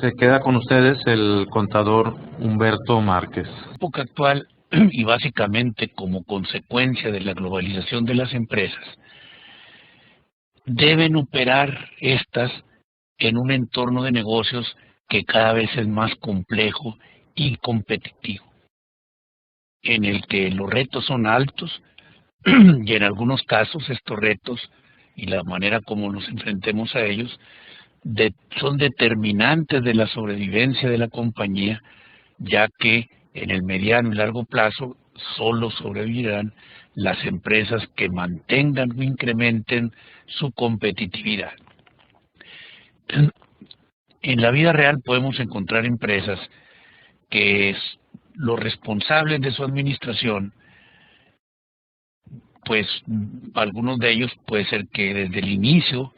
Se queda con ustedes el contador Humberto Márquez. En la época actual, y básicamente como consecuencia de la globalización de las empresas, deben operar estas en un entorno de negocios que cada vez es más complejo y competitivo, en el que los retos son altos y en algunos casos estos retos y la manera como nos enfrentemos a ellos son determinantes de la sobrevivencia de la compañía, ya que en el mediano y largo plazo solo sobrevivirán las empresas que mantengan o incrementen su competitividad. En la vida real podemos encontrar empresas que los responsables de su administración, pues algunos de ellos puede ser que desde el inicio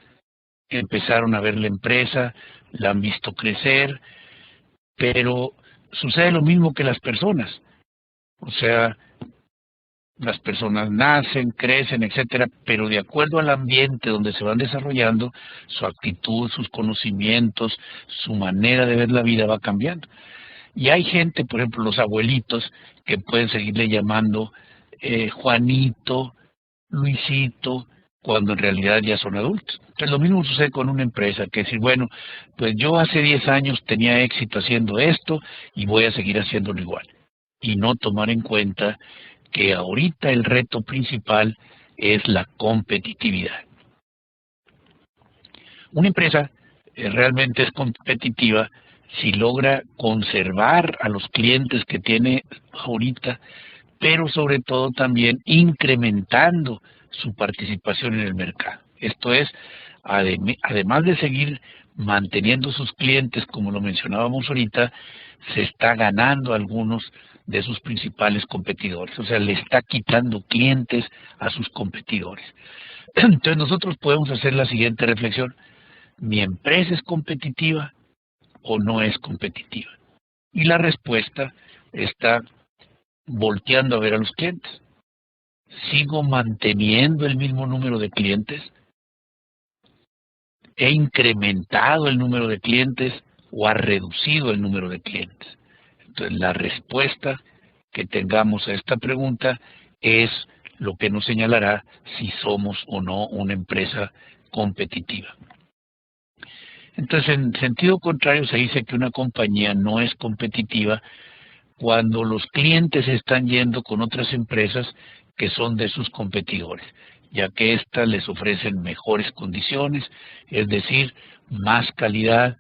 empezaron a ver la empresa, la han visto crecer, pero sucede lo mismo que las personas. O sea, las personas nacen, crecen, etcétera, pero de acuerdo al ambiente donde se van desarrollando, su actitud, sus conocimientos, su manera de ver la vida va cambiando. Y hay gente, por ejemplo, los abuelitos, que pueden seguirle llamando Juanito, Luisito, cuando en realidad ya son adultos. Entonces lo mismo sucede con una empresa, que decir, bueno, pues yo hace 10 años tenía éxito haciendo esto y voy a seguir haciéndolo igual. Y no tomar en cuenta que ahorita el reto principal es la competitividad. Una empresa realmente es competitiva si logra conservar a los clientes que tiene ahorita, pero sobre todo también incrementando su participación en el mercado. Esto es, además de seguir manteniendo sus clientes, como lo mencionábamos ahorita, se está ganando algunos de sus principales competidores, o sea, le está quitando clientes a sus competidores. Entonces nosotros podemos hacer la siguiente reflexión: ¿mi empresa es competitiva o no es competitiva? Y la respuesta está volteando a ver a los clientes. ¿Sigo manteniendo el mismo número de clientes? ¿He incrementado el número de clientes o ha reducido el número de clientes? Entonces, la respuesta que tengamos a esta pregunta es lo que nos señalará si somos o no una empresa competitiva. Entonces, en sentido contrario, se dice que una compañía no es competitiva cuando los clientes están yendo con otras empresas que son de sus competidores, ya que éstas les ofrecen mejores condiciones, es decir, más calidad,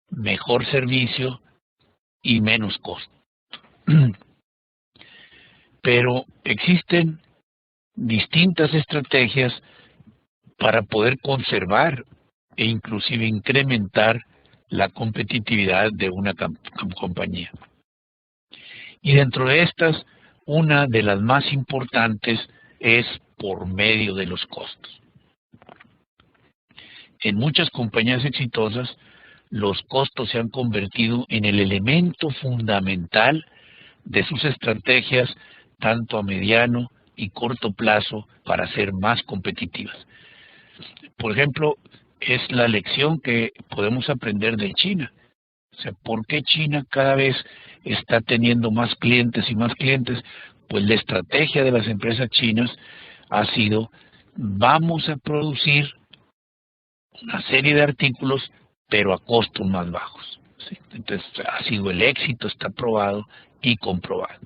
mejor servicio y menos costo. Pero existen distintas estrategias para poder conservar e inclusive incrementar la competitividad de una compañía. Y dentro de estas, una de las más importantes es por medio de los costos. En muchas compañías exitosas, los costos se han convertido en el elemento fundamental de sus estrategias, tanto a mediano y corto plazo, para ser más competitivas. Por ejemplo, es la lección que podemos aprender de China. O sea, ¿por qué China cada vez está teniendo más clientes y más clientes? Pues la estrategia de las empresas chinas ha sido: vamos a producir una serie de artículos, pero a costos más bajos. ¿Sí? Entonces, ha sido el éxito, está probado y comprobado.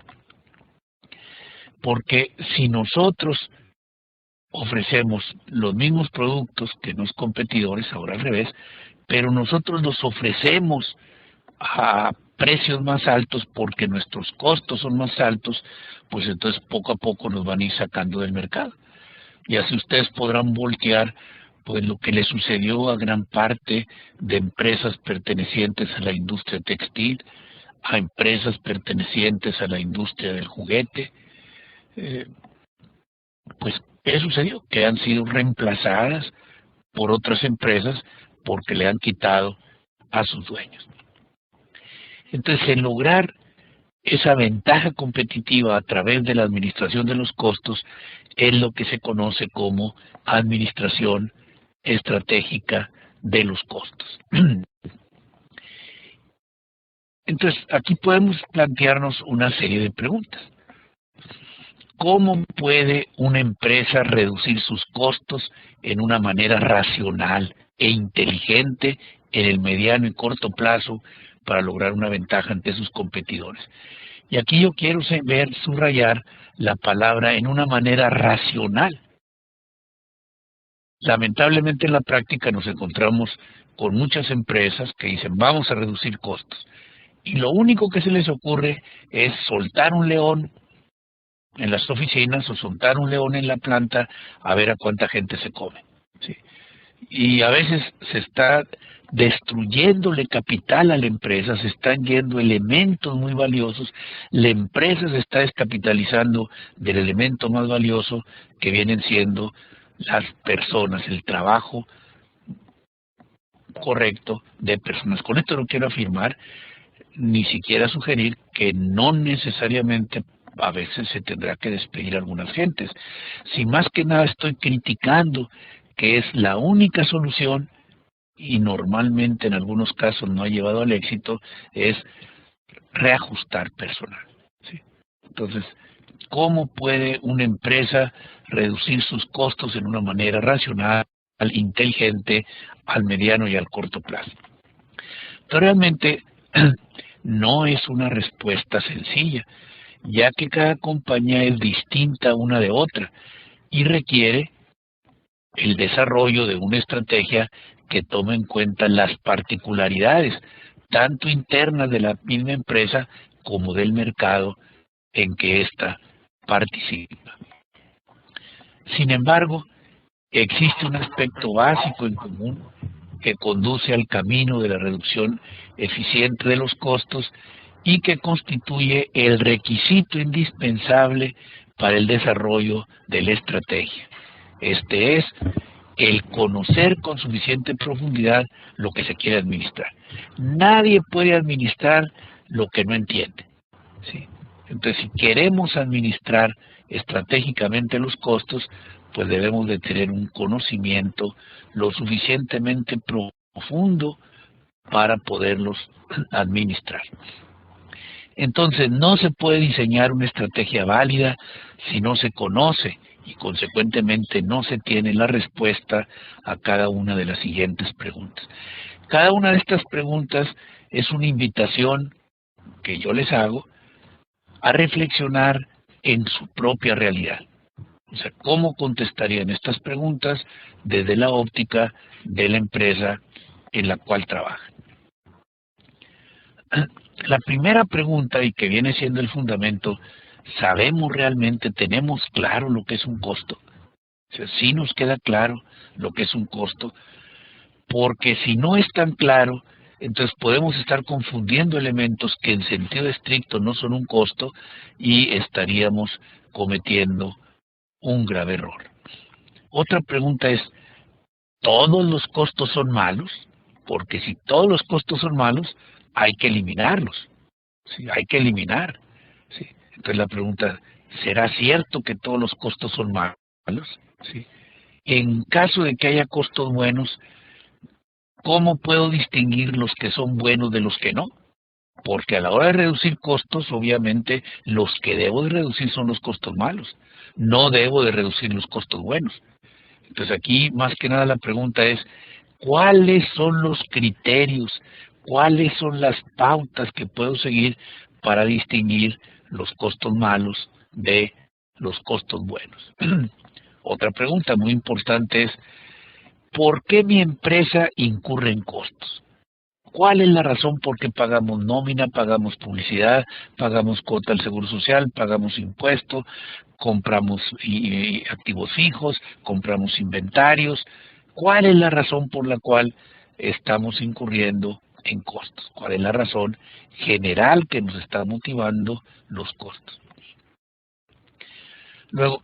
Porque si nosotros ofrecemos los mismos productos que los competidores, ahora al revés, pero nosotros los ofrecemos a precios más altos porque nuestros costos son más altos, pues entonces poco a poco nos van a ir sacando del mercado. Y así ustedes podrán voltear pues lo que le sucedió a gran parte de empresas pertenecientes a la industria textil, a empresas pertenecientes a la industria del juguete. Pues, ¿qué sucedió? Que han sido reemplazadas por otras empresas porque le han quitado a sus dueños. Entonces, en lograr esa ventaja competitiva a través de la administración de los costos es lo que se conoce como administración estratégica de los costos. Entonces, aquí podemos plantearnos una serie de preguntas. ¿Cómo puede una empresa reducir sus costos en una manera racional e inteligente en el mediano y corto plazo para lograr una ventaja ante sus competidores? Y aquí yo quiero subrayar la palabra en una manera racional. Lamentablemente en la práctica nos encontramos con muchas empresas que dicen vamos a reducir costos. Y lo único que se les ocurre es soltar un león en las oficinas o soltar un león en la planta a ver a cuánta gente se come. ¿Sí? Y a veces se está destruyéndole capital a la empresa, se están yendo elementos muy valiosos, la empresa se está descapitalizando del elemento más valioso que vienen siendo las personas, el trabajo correcto de personas. Con esto no quiero afirmar, ni siquiera sugerir que no necesariamente a veces se tendrá que despedir a algunas gentes. Si más que nada estoy criticando que es la única solución y normalmente en algunos casos no ha llevado al éxito, es reajustar personal. ¿Sí? Entonces, ¿cómo puede una empresa reducir sus costos en una manera racional, inteligente, al mediano y al corto plazo? Pero realmente no es una respuesta sencilla, ya que cada compañía es distinta una de otra y requiere el desarrollo de una estrategia que tome en cuenta las particularidades, tanto internas de la misma empresa como del mercado en que ésta participa. Sin embargo, existe un aspecto básico en común que conduce al camino de la reducción eficiente de los costos y que constituye el requisito indispensable para el desarrollo de la estrategia. Este es el conocer con suficiente profundidad lo que se quiere administrar. Nadie puede administrar lo que no entiende. ¿Sí? Entonces, si queremos administrar estratégicamente los costos, pues debemos de tener un conocimiento lo suficientemente profundo para poderlos administrar. Entonces, no se puede diseñar una estrategia válida si no se conoce y consecuentemente no se tiene la respuesta a cada una de las siguientes preguntas. Cada una de estas preguntas es una invitación que yo les hago a reflexionar en su propia realidad. O sea, ¿cómo contestarían estas preguntas desde la óptica de la empresa en la cual trabajan? La primera pregunta, y que viene siendo el fundamento, ¿sabemos realmente, tenemos claro lo que es un costo? O sea, sí nos queda claro lo que es un costo, porque si no es tan claro, entonces podemos estar confundiendo elementos que en sentido estricto no son un costo y estaríamos cometiendo un grave error. Otra pregunta es, ¿todos los costos son malos? Porque si todos los costos son malos, hay que eliminarlos. ¿Sí? Hay que eliminar. ¿Sí? Entonces la pregunta, ¿será cierto que todos los costos son malos? ¿Sí? En caso de que haya costos buenos, ¿cómo puedo distinguir los que son buenos de los que no? Porque a la hora de reducir costos, obviamente, los que debo de reducir son los costos malos. No debo de reducir los costos buenos. Entonces aquí, más que nada, la pregunta es, ¿cuáles son los criterios, cuáles son las pautas que puedo seguir para distinguir los costos malos de los costos buenos? Otra pregunta muy importante es, ¿por qué mi empresa incurre en costos? ¿Cuál es la razón por qué pagamos nómina, pagamos publicidad, pagamos cuota al Seguro Social, pagamos impuestos, compramos activos fijos, compramos inventarios? ¿Cuál es la razón por la cual estamos incurriendo en costos? ¿Cuál es la razón general que nos está motivando los costos? Luego,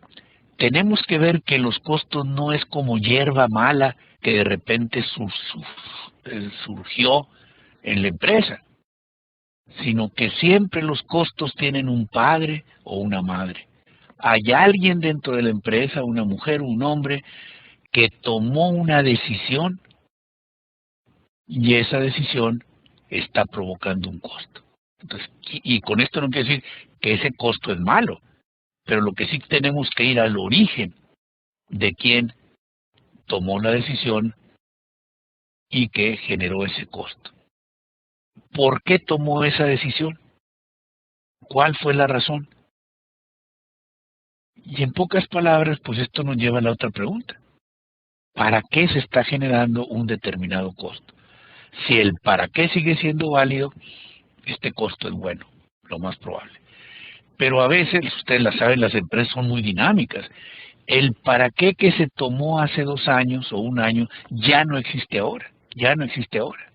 tenemos que ver que los costos no es como hierba mala que de repente surgió en la empresa, sino que siempre los costos tienen un padre o una madre. Hay alguien dentro de la empresa, una mujer o un hombre, que tomó una decisión y esa decisión está provocando un costo. Entonces, y con esto no quiere decir que ese costo es malo, pero lo que sí tenemos que ir al origen de quién tomó la decisión y que generó ese costo. ¿Por qué tomó esa decisión? ¿Cuál fue la razón? Y en pocas palabras, pues esto nos lleva a la otra pregunta. ¿Para qué se está generando un determinado costo? Si el para qué sigue siendo válido, este costo es bueno, lo más probable. Pero a veces, ustedes la saben, las empresas son muy dinámicas. El para qué que se tomó hace 2 años o 1 año ya no existe ahora, ya no existe ahora.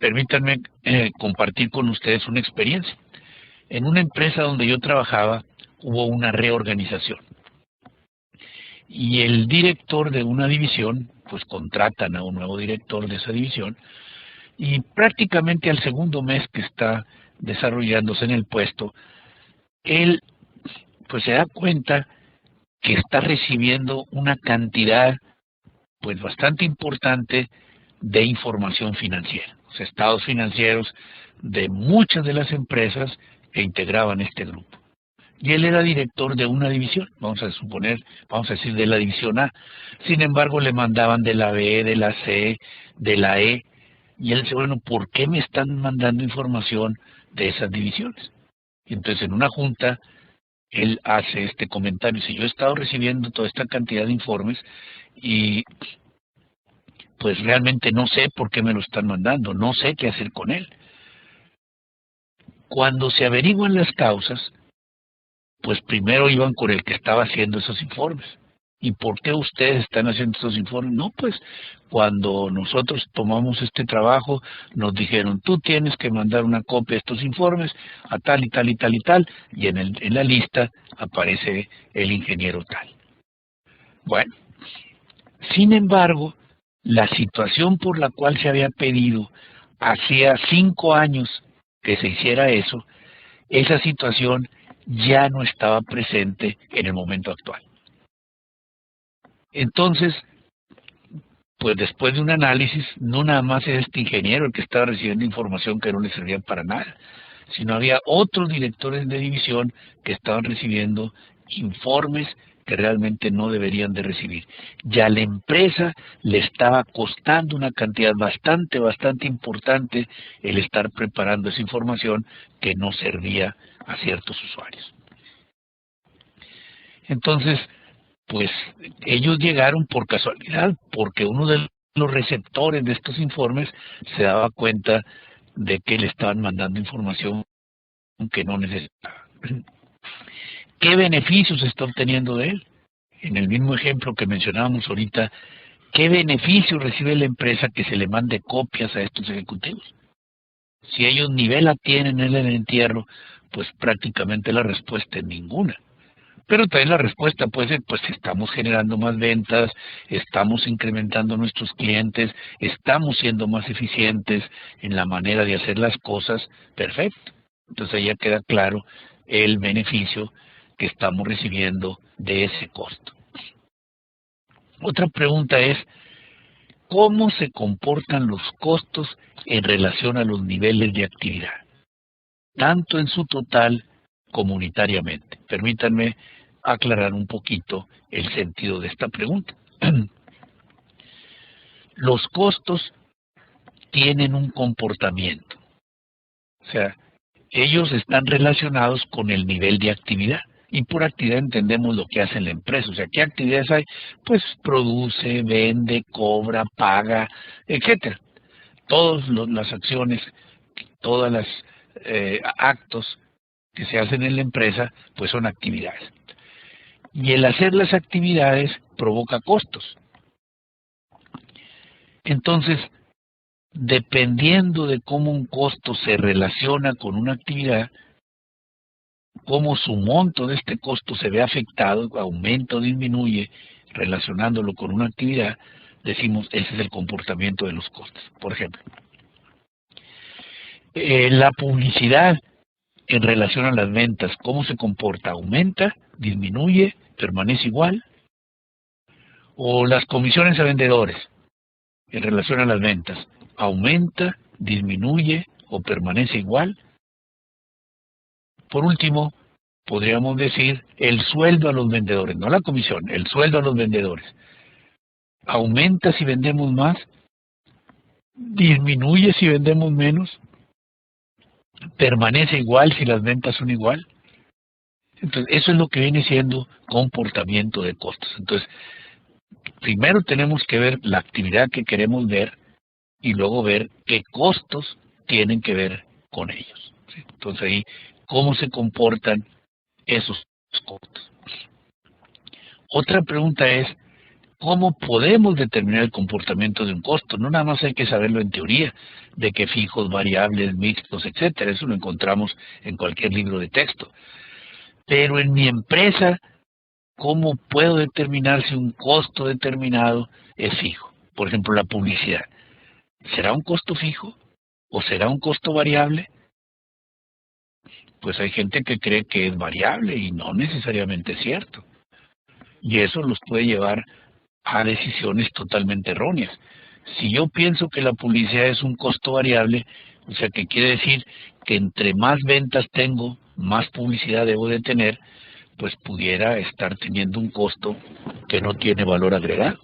Permítanme compartir con ustedes una experiencia. En una empresa donde yo trabajaba hubo una reorganización y el director de una división, pues contratan a un nuevo director de esa división y prácticamente al segundo mes que está desarrollándose en el puesto, él pues se da cuenta que está recibiendo una cantidad pues bastante importante de información financiera, o sea, estados financieros de muchas de las empresas que integraban este grupo. Y él era director de una división, vamos a decir de la división A. Sin embargo, le mandaban de la B, de la C, de la E, y él dice, bueno, ¿por qué me están mandando información de esas divisiones? Y entonces en una junta, él hace este comentario, dice, yo he estado recibiendo toda esta cantidad de informes y pues realmente no sé por qué me lo están mandando, no sé qué hacer con él. Cuando se averiguan las causas, pues primero iban con el que estaba haciendo esos informes. ¿Y por qué ustedes están haciendo estos informes? No, pues cuando nosotros tomamos este trabajo, nos dijeron, tú tienes que mandar una copia de estos informes a tal y tal y tal y tal, y en la lista aparece el ingeniero tal. Bueno, sin embargo, la situación por la cual se había pedido hacía 5 años que se hiciera eso, esa situación ya no estaba presente en el momento actual. Entonces, pues después de un análisis, no nada más es este ingeniero el que estaba recibiendo información que no le servía para nada, sino había otros directores de división que estaban recibiendo informes que realmente no deberían de recibir. Ya a la empresa le estaba costando una cantidad bastante importante el estar preparando esa información que no servía a ciertos usuarios. Entonces, pues ellos llegaron por casualidad, porque uno de los receptores de estos informes se daba cuenta de que le estaban mandando información que no necesitaba. ¿Qué beneficios se está obteniendo de él? En el mismo ejemplo que mencionábamos ahorita, ¿qué beneficio recibe la empresa que se le mande copias a estos ejecutivos? Si ellos ni vela tienen en el entierro, pues prácticamente la respuesta es ninguna. Pero también la respuesta puede ser, pues estamos generando más ventas, estamos incrementando nuestros clientes, estamos siendo más eficientes en la manera de hacer las cosas, perfecto. Entonces ahí ya queda claro el beneficio que estamos recibiendo de ese costo. Otra pregunta es, ¿cómo se comportan los costos en relación a los niveles de actividad? Tanto en su total como unitariamente. Permítanme aclarar un poquito el sentido de esta pregunta. Los costos tienen un comportamiento. O sea, ellos están relacionados con el nivel de actividad. Y por actividad entendemos lo que hace la empresa. O sea, ¿qué actividades hay? Pues produce, vende, cobra, paga, etcétera. Todas las acciones, todos los actos que se hacen en la empresa, pues son actividades. Y el hacer las actividades provoca costos. Entonces, dependiendo de cómo un costo se relaciona con una actividad, cómo su monto de este costo se ve afectado, aumenta o disminuye relacionándolo con una actividad, decimos ese es el comportamiento de los costos. Por ejemplo, la publicidad en relación a las ventas, ¿cómo se comporta? ¿Aumenta? ¿Disminuye? ¿Permanece igual? O las comisiones a vendedores en relación a las ventas, ¿aumenta? disminuye o permanece igual. Por último, podríamos decir el sueldo a los vendedores, no la comisión, el sueldo a los vendedores. ¿Aumenta si vendemos más? ¿Disminuye si vendemos menos? ¿Permanece igual si las ventas son igual? Entonces, eso es lo que viene siendo comportamiento de costos. Entonces, primero tenemos que ver la actividad que queremos ver y luego ver qué costos tienen que ver con ellos. ¿Sí? Entonces ahí, ¿cómo se comportan esos costos? Otra pregunta es, ¿cómo podemos determinar el comportamiento de un costo? No nada más hay que saberlo en teoría, de que fijos, variables, mixtos, etcétera. Eso lo encontramos en cualquier libro de texto. Pero en mi empresa, ¿cómo puedo determinar si un costo determinado es fijo? Por ejemplo, la publicidad. ¿Será un costo fijo o será un costo variable? Pues hay gente que cree que es variable y no necesariamente es cierto. Y eso los puede llevar a decisiones totalmente erróneas. Si yo pienso que la publicidad es un costo variable, o sea que quiere decir que entre más ventas tengo, más publicidad debo de tener, pues pudiera estar teniendo un costo que no tiene valor agregado.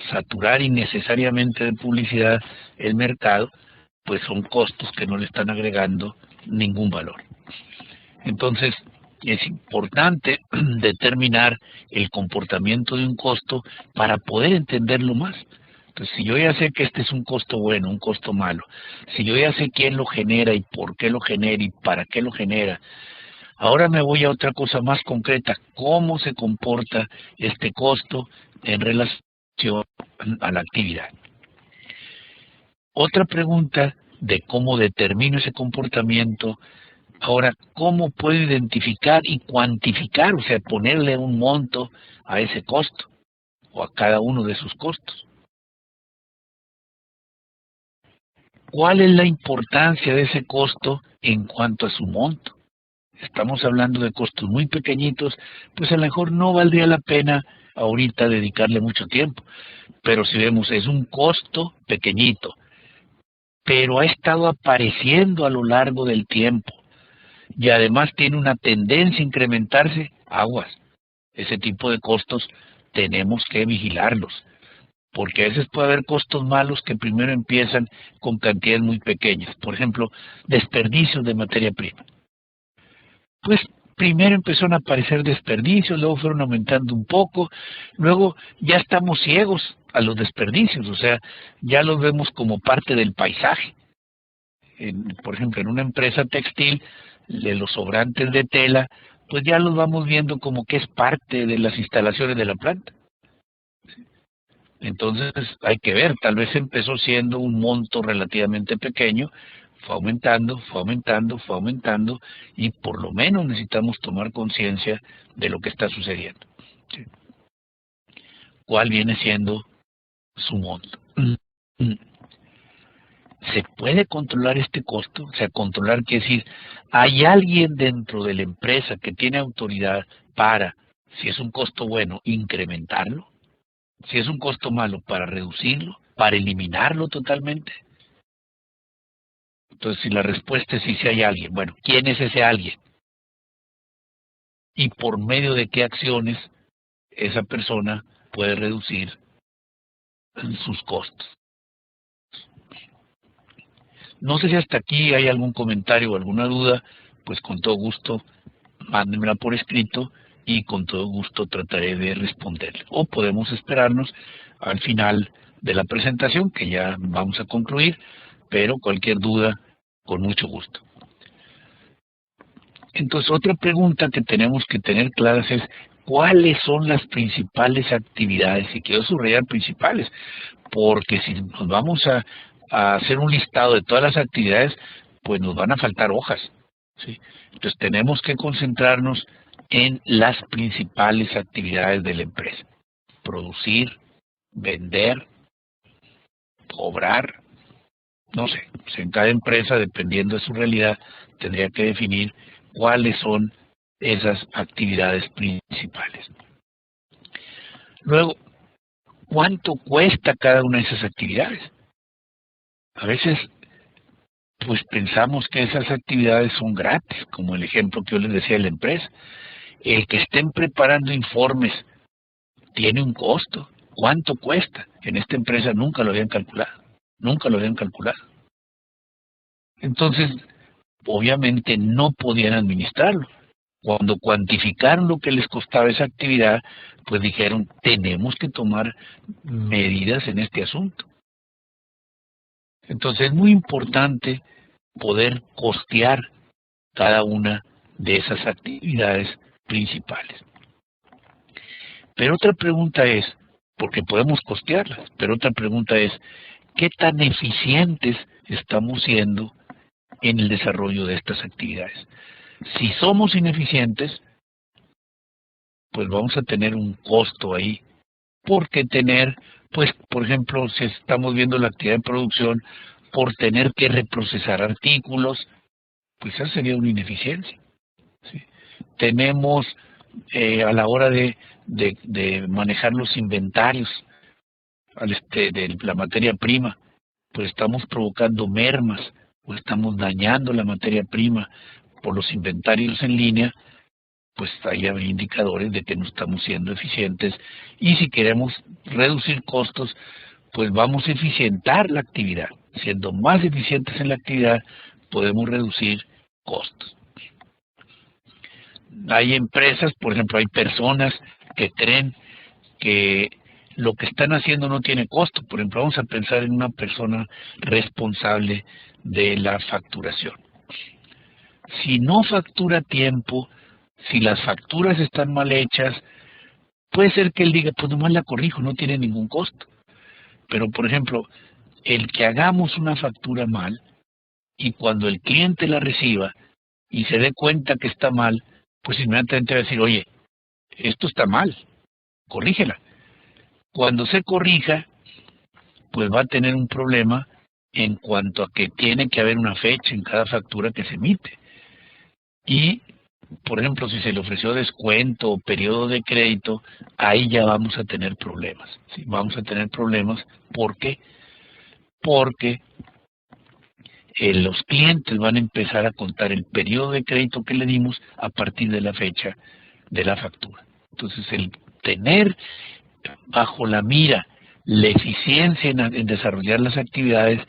Saturar innecesariamente de publicidad el mercado, pues son costos que no le están agregando ningún valor. Entonces, es importante determinar el comportamiento de un costo para poder entenderlo más. Entonces, si yo ya sé que este es un costo bueno, un costo malo, si yo ya sé quién lo genera y por qué lo genera y para qué lo genera, ahora me voy a otra cosa más concreta, cómo se comporta este costo en relación a la actividad. Otra pregunta de cómo determino ese comportamiento. Ahora, ¿cómo puedo identificar y cuantificar, o sea, ponerle un monto a ese costo o a cada uno de sus costos? ¿Cuál es la importancia de ese costo en cuanto a su monto? Estamos hablando de costos muy pequeñitos, pues a lo mejor no valdría la pena ahorita dedicarle mucho tiempo. Pero si vemos, es un costo pequeñito, pero ha estado apareciendo a lo largo del tiempo y además tiene una tendencia a incrementarse, aguas. Ese tipo de costos tenemos que vigilarlos, porque a veces puede haber costos malos que primero empiezan con cantidades muy pequeñas. Por ejemplo, desperdicios de materia prima. Pues primero empezaron a aparecer desperdicios, luego fueron aumentando un poco, luego ya estamos ciegos a los desperdicios, o sea, ya los vemos como parte del paisaje. Por ejemplo, en una empresa textil, de los sobrantes de tela, pues ya los vamos viendo como que es parte de las instalaciones de la planta. Entonces hay que ver, tal vez empezó siendo un monto relativamente pequeño, fue aumentando, fue aumentando, fue aumentando, y por lo menos necesitamos tomar conciencia de lo que está sucediendo. ¿Sí? ¿Cuál viene siendo su monto? ¿Se puede controlar este costo? O sea, controlar quiere decir, ¿hay alguien dentro de la empresa que tiene autoridad para, si es un costo bueno, incrementarlo? Si es un costo malo, para reducirlo, para eliminarlo totalmente. Entonces, si la respuesta es si hay alguien, bueno, ¿quién es ese alguien? Y por medio de qué acciones esa persona puede reducir sus costos. No sé si hasta aquí hay algún comentario o alguna duda, pues con todo gusto mándenmela por escrito y con todo gusto trataré de responderle. O podemos esperarnos al final de la presentación, que ya vamos a concluir, pero cualquier duda, con mucho gusto. Entonces, otra pregunta que tenemos que tener claras es, ¿cuáles son las principales actividades? Y quiero subrayar principales, porque si nos vamos a hacer un listado de todas las actividades, pues nos van a faltar hojas, ¿sí? Entonces, tenemos que concentrarnos en las principales actividades de la empresa. Producir, vender, cobrar, no sé, pues en cada empresa, dependiendo de su realidad, tendría que definir cuáles son esas actividades principales. Luego, ¿cuánto cuesta cada una de esas actividades? A veces pues pensamos que esas actividades son gratis, como el ejemplo que yo les decía de la empresa. El que estén preparando informes tiene un costo. ¿Cuánto cuesta? En esta empresa nunca lo habían calculado. Nunca lo habían calculado. Entonces, obviamente no podían administrarlo. Cuando cuantificaron lo que les costaba esa actividad, pues dijeron, tenemos que tomar medidas en este asunto. Entonces es muy importante poder costear cada una de esas actividades principales. Pero otra pregunta es, porque podemos costearlas, pero otra pregunta es, ¿qué tan eficientes estamos siendo en el desarrollo de estas actividades? Si somos ineficientes, pues vamos a tener un costo ahí, porque tener, pues, por ejemplo, si estamos viendo la actividad de producción, por tener que reprocesar artículos, pues esa sería una ineficiencia, ¿sí? Tenemos a la hora de manejar los inventarios de la materia prima, pues estamos provocando mermas o estamos dañando la materia prima por los inventarios en línea, pues ahí hay indicadores de que no estamos siendo eficientes, y si queremos reducir costos, pues vamos a eficientar la actividad. Siendo más eficientes en la actividad, podemos reducir costos. Hay empresas, por ejemplo, hay personas que creen que lo que están haciendo no tiene costo. Por ejemplo, vamos a pensar en una persona responsable de la facturación. Si no factura a tiempo, si las facturas están mal hechas, puede ser que él diga, pues nomás la corrijo, no tiene ningún costo. Pero, por ejemplo, el que hagamos una factura mal y cuando el cliente la reciba y se dé cuenta que está mal, pues inmediatamente va a decir, oye, esto está mal, corrígela. Cuando se corrija, pues va a tener un problema en cuanto a que tiene que haber una fecha en cada factura que se emite. Y, por ejemplo, si se le ofreció descuento o periodo de crédito, ahí ya vamos a tener problemas, ¿sí? Vamos a tener problemas. ¿Por qué? Porque los clientes van a empezar a contar el periodo de crédito que le dimos a partir de la fecha de la factura. Entonces, el tener bajo la mira la eficiencia en desarrollar las actividades,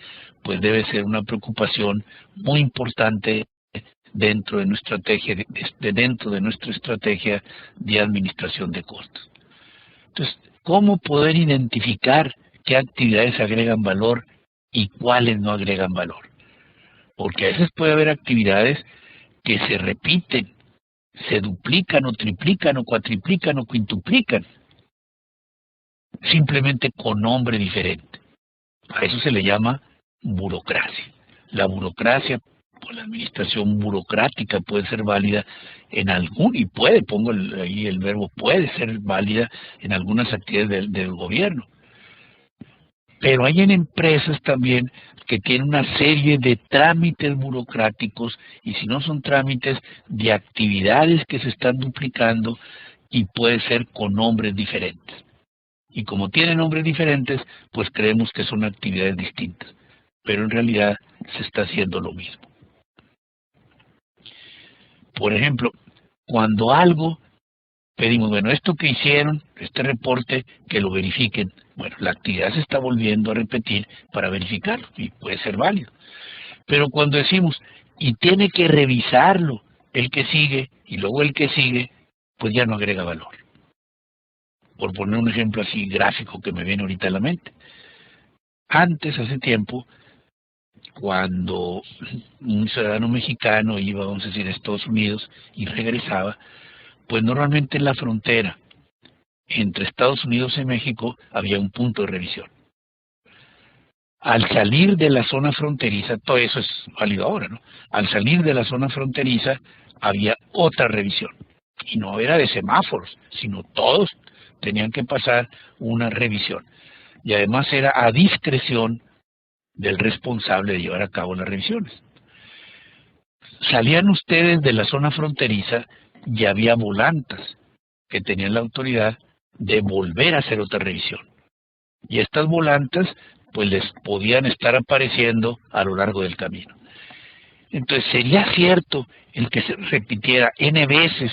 pues debe ser una preocupación muy importante dentro de nuestra estrategia de administración de costos. Entonces, ¿cómo poder identificar qué actividades agregan valor y cuáles no agregan valor? Porque a veces puede haber actividades que se repiten, se duplican o triplican o cuatriplican o quintuplican, simplemente con nombre diferente. A eso se le llama burocracia. La burocracia, pues la administración burocrática puede ser válida en algún, y puede, pongo ahí el verbo puede ser válida en algunas actividades del gobierno. Pero hay en empresas también que tienen una serie de trámites burocráticos, y si no son trámites, de actividades que se están duplicando, y puede ser con nombres diferentes. Y como tienen nombres diferentes, pues creemos que son actividades distintas. Pero en realidad se está haciendo lo mismo. Por ejemplo, cuando algo pedimos, bueno, esto que hicieron, este reporte, que lo verifiquen. Bueno, la actividad se está volviendo a repetir para verificarlo y puede ser válido. Pero cuando decimos, y tiene que revisarlo el que sigue y luego el que sigue, pues ya no agrega valor. Por poner un ejemplo así gráfico que me viene ahorita a la mente. Antes, hace tiempo, cuando un ciudadano mexicano iba, vamos a decir, a Estados Unidos y regresaba, pues normalmente en la frontera entre Estados Unidos y México había un punto de revisión. Al salir de la zona fronteriza, todo eso es válido ahora, ¿no? Al salir de la zona fronteriza había otra revisión. Y no era de semáforos, sino todos tenían que pasar una revisión. Y además era a discreción del responsable de llevar a cabo las revisiones. Salían ustedes de la zona fronteriza y había volantas que tenían la autoridad de volver a hacer otra revisión. Y estas volantas pues les podían estar apareciendo a lo largo del camino. Entonces, ¿sería cierto el que se repitiera N veces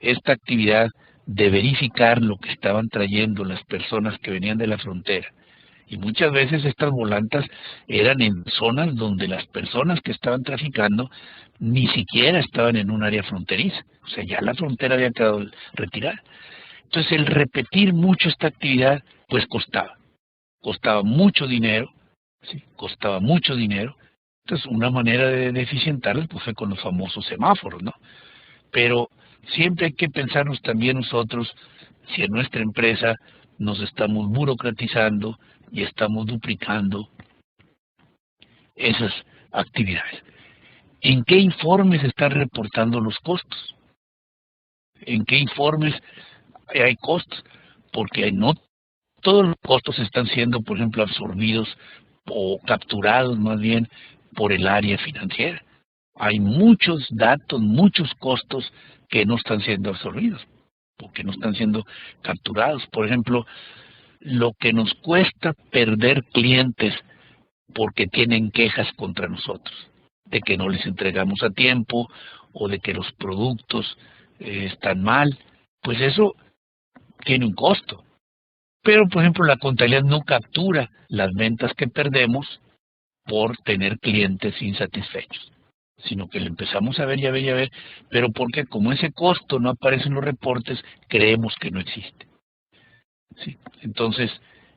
esta actividad de verificar lo que estaban trayendo las personas que venían de la frontera? Y muchas veces estas volantas eran en zonas donde las personas que estaban traficando ni siquiera estaban en un área fronteriza. O sea, ya la frontera había quedado retirada. Entonces, el repetir mucho esta actividad, pues costaba mucho dinero, ¿sí? Costaba mucho dinero. Entonces, una manera de eficientarlo pues fue con los famosos semáforos, ¿no? Pero siempre hay que pensarnos también nosotros si en nuestra empresa nos estamos burocratizando y estamos duplicando esas actividades. ¿En qué informes están reportando los costos? ¿En qué informes hay costos? Porque no todos los costos están siendo, por ejemplo, absorbidos o capturados más bien por el área financiera. Hay muchos datos, muchos costos que no están siendo absorbidos, porque no están siendo capturados. Por ejemplo, lo que nos cuesta perder clientes porque tienen quejas contra nosotros, de que no les entregamos a tiempo o de que los productos están mal, pues eso tiene un costo. Pero, por ejemplo, la contabilidad no captura las ventas que perdemos por tener clientes insatisfechos, sino que le empezamos a ver y a ver y a ver, pero porque como ese costo no aparece en los reportes, creemos que no existe. ¿Sí? Entonces,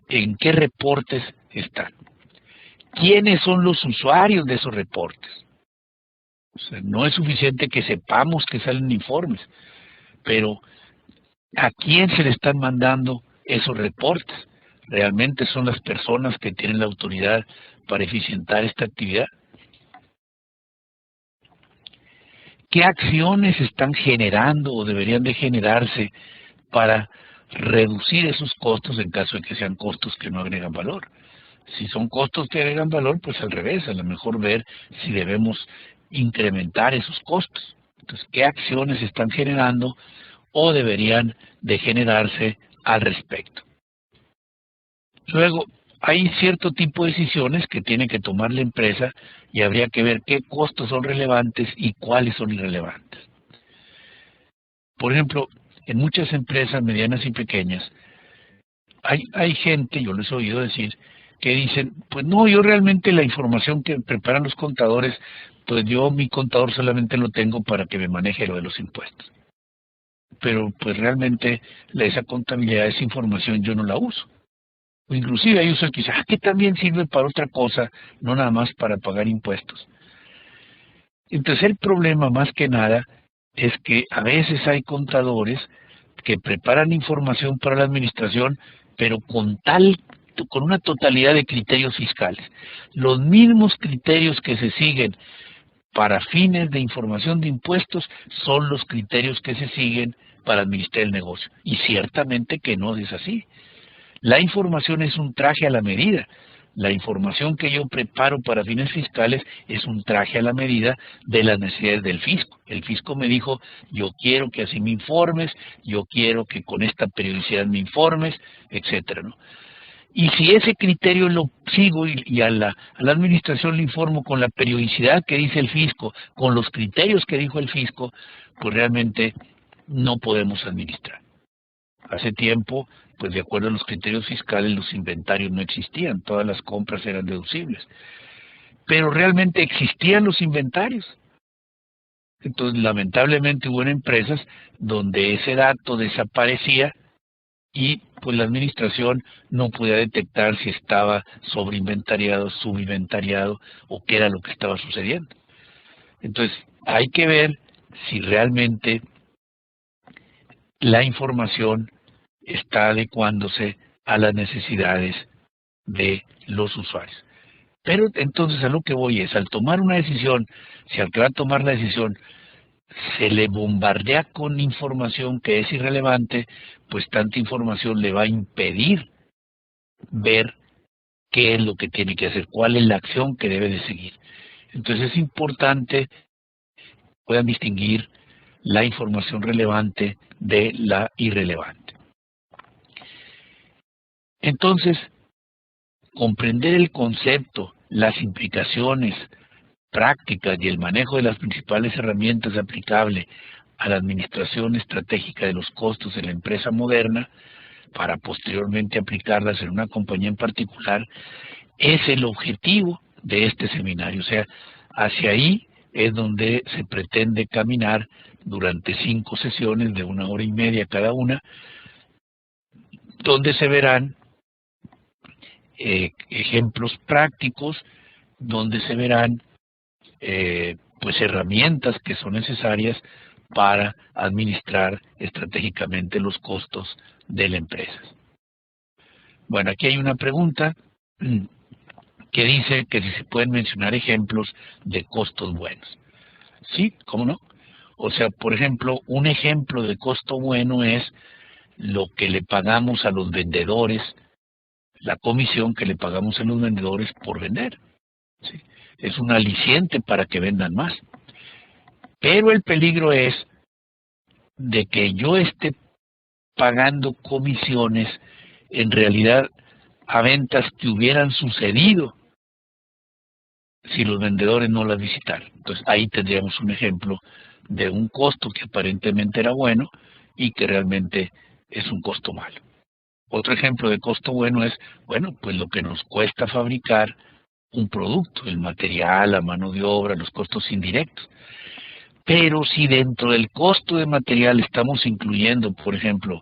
¿en qué reportes están? ¿Quiénes son los usuarios de esos reportes? O sea, no es suficiente que sepamos que salen informes, pero ¿a quién se le están mandando esos reportes? ¿Realmente son las personas que tienen la autoridad para eficientar esta actividad? ¿Qué acciones están generando o deberían de generarse para reducir esos costos en caso de que sean costos que no agregan valor? Si son costos que agregan valor, pues al revés, a lo mejor ver si debemos incrementar esos costos. Entonces, ¿qué acciones están generando o deberían de generarse al respecto? Luego, hay cierto tipo de decisiones que tiene que tomar la empresa y habría que ver qué costos son relevantes y cuáles son irrelevantes. Por ejemplo, en muchas empresas medianas y pequeñas, hay gente, yo les he oído decir, que dicen, pues no, yo realmente la información que preparan los contadores, pues yo mi contador solamente lo tengo para que me maneje lo de los impuestos. Pero pues realmente esa contabilidad, esa información yo no la uso. O inclusive hay usuarios que dicen, que también sirve para otra cosa, no nada más para pagar impuestos. Entonces el problema más que nada es que a veces hay contadores que preparan información para la administración, pero con una totalidad de criterios fiscales. Los mismos criterios que se siguen para fines de información de impuestos son los criterios que se siguen para administrar el negocio. Y ciertamente que no es así. La información es un traje a la medida. La información que yo preparo para fines fiscales es un traje a la medida de las necesidades del fisco. El fisco me dijo, yo quiero que así me informes, yo quiero que con esta periodicidad me informes, etcétera, ¿no? Y si ese criterio lo sigo y a la administración le informo con la periodicidad que dice el fisco, con los criterios que dijo el fisco, pues realmente no podemos administrar. Hace tiempo, pues de acuerdo a los criterios fiscales, los inventarios no existían, todas las compras eran deducibles. Pero realmente existían los inventarios. Entonces, lamentablemente hubo empresas donde ese dato desaparecía y pues la administración no podía detectar si estaba sobreinventariado, subinventariado o qué era lo que estaba sucediendo. Entonces, hay que ver si realmente la información está adecuándose a las necesidades de los usuarios. Pero entonces a lo que voy es, al tomar una decisión, si al que va a tomar la decisión se le bombardea con información que es irrelevante, pues tanta información le va a impedir ver qué es lo que tiene que hacer, cuál es la acción que debe de seguir. Entonces es importante que puedan distinguir la información relevante de la irrelevante. Entonces, comprender el concepto, las implicaciones, prácticas y el manejo de las principales herramientas aplicables a la administración estratégica de los costos en la empresa moderna, para posteriormente aplicarlas en una compañía en particular, es el objetivo de este seminario. O sea, hacia ahí es donde se pretende caminar durante 5 sesiones de 1 hora y media cada una, donde se verán ejemplos prácticos, donde se verán pues herramientas que son necesarias para administrar estratégicamente los costos de la empresa. Bueno, aquí hay una pregunta que dice que si se pueden mencionar ejemplos de costos buenos. Sí, ¿cómo no? O sea, por ejemplo, un ejemplo de costo bueno es lo que le pagamos a los vendedores, la comisión que le pagamos a los vendedores por vender. ¿Sí? Es un aliciente para que vendan más. Pero el peligro es de que yo esté pagando comisiones en realidad a ventas que hubieran sucedido si los vendedores no las visitaran. Entonces ahí tendríamos un ejemplo de un costo que aparentemente era bueno y que realmente es un costo malo. Otro ejemplo de costo bueno es, bueno, pues lo que nos cuesta fabricar un producto, el material, la mano de obra, los costos indirectos. Pero si dentro del costo de material estamos incluyendo, por ejemplo,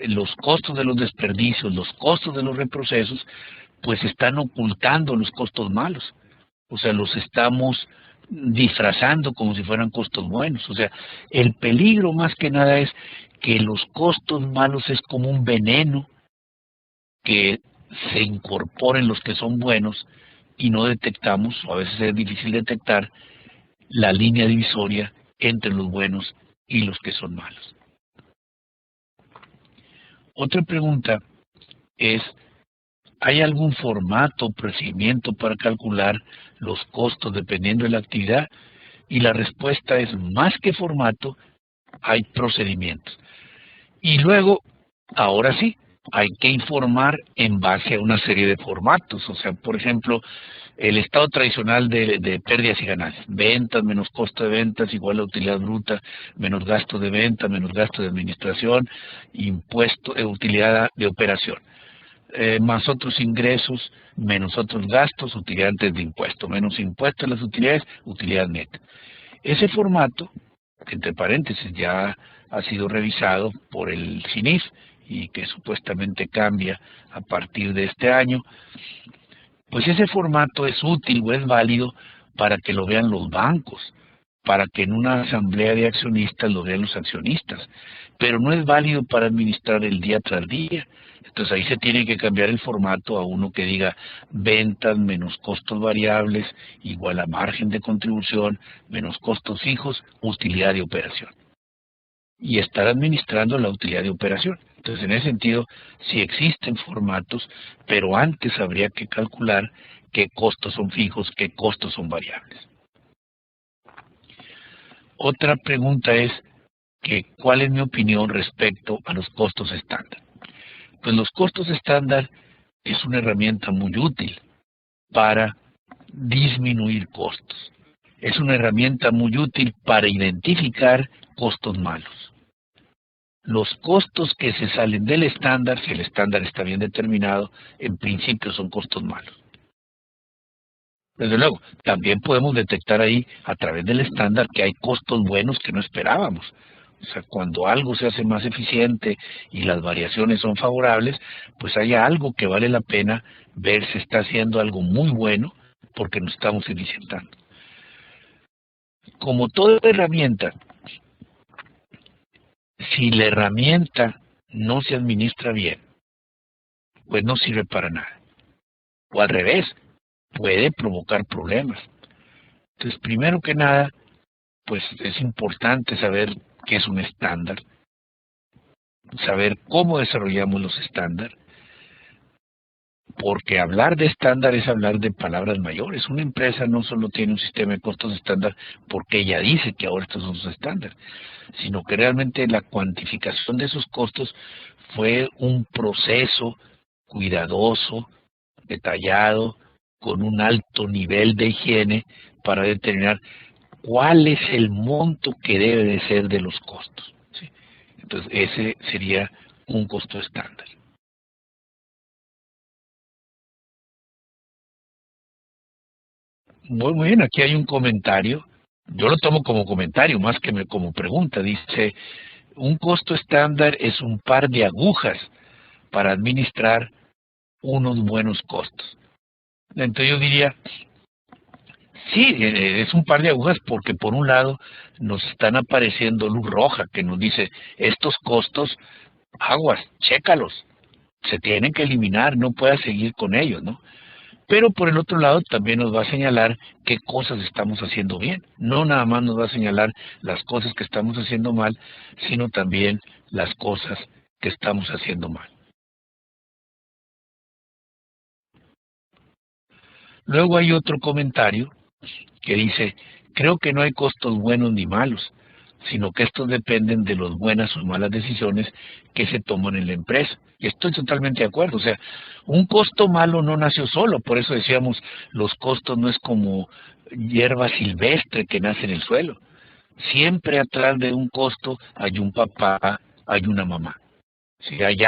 los costos de los desperdicios, los costos de los reprocesos, pues están ocultando los costos malos. O sea, los estamos disfrazando como si fueran costos buenos. O sea, el peligro más que nada es que los costos malos es como un veneno que se incorpora en los que son buenos y no detectamos, o a veces es difícil detectar, la línea divisoria entre los buenos y los que son malos. Otra pregunta es, ¿hay algún formato o procedimiento para calcular los costos dependiendo de la actividad? Y la respuesta es, más que formato, hay procedimientos. Y luego, ahora sí, hay que informar en base a una serie de formatos. O sea, por ejemplo, el estado tradicional de pérdidas y ganancias. Ventas menos costo de ventas igual a utilidad bruta, menos gasto de venta, menos gasto de administración, impuesto, utilidad de operación. Más otros ingresos, menos otros gastos, utilidad antes de impuesto, menos impuestos a las utilidades, utilidad neta. Ese formato, que entre paréntesis ya ha sido revisado por el CINIF y que supuestamente cambia a partir de este año, pues ese formato es útil o es válido para que lo vean los bancos, para que en una asamblea de accionistas lo vean los accionistas, pero no es válido para administrar el día tras día. Entonces ahí se tiene que cambiar el formato a uno que diga ventas menos costos variables igual a margen de contribución menos costos fijos, utilidad de operación. Y estar administrando la utilidad de operación. Entonces, en ese sentido, sí existen formatos, pero antes habría que calcular qué costos son fijos, qué costos son variables. Otra pregunta es que, ¿cuál es mi opinión respecto a los costos estándar? Pues los costos estándar es una herramienta muy útil para disminuir costos. Es una herramienta muy útil para identificar costos malos. Los costos que se salen del estándar, si el estándar está bien determinado, en principio son costos malos. Desde luego, también podemos detectar ahí, a través del estándar, que hay costos buenos que no esperábamos. O sea, cuando algo se hace más eficiente y las variaciones son favorables, pues hay algo que vale la pena ver si está haciendo algo muy bueno porque nos estamos eficientando. Como toda herramienta, si la herramienta no se administra bien, pues no sirve para nada. O al revés, puede provocar problemas. Entonces, primero que nada, pues es importante saber qué es un estándar, saber cómo desarrollamos los estándares, porque hablar de estándar es hablar de palabras mayores. Una empresa no solo tiene un sistema de costos estándar porque ella dice que ahora estos son sus estándares, sino que realmente la cuantificación de esos costos fue un proceso cuidadoso, detallado, con un alto nivel de higiene para determinar cuál es el monto que debe de ser de los costos, ¿sí? Entonces, ese sería un costo estándar. Muy bien, aquí hay un comentario. Yo lo tomo como comentario más que como pregunta. Dice, un costo estándar es un par de agujas para administrar unos buenos costos. Entonces yo diría, sí, es un par de agujas porque por un lado nos están apareciendo luz roja que nos dice, estos costos, aguas, chécalos, se tienen que eliminar, no puedas seguir con ellos, ¿no? Pero por el otro lado también nos va a señalar qué cosas estamos haciendo bien. No nada más nos va a señalar las cosas que estamos haciendo mal, sino también las cosas que estamos haciendo mal. Luego hay otro comentario que dice, creo que no hay costos buenos ni malos, sino que estos dependen de las buenas o malas decisiones que se toman en la empresa. Y estoy totalmente de acuerdo. O sea, un costo malo no nació solo. Por eso decíamos, los costos no es como hierba silvestre que nace en el suelo. Siempre atrás de un costo hay un papá, hay una mamá. Si hay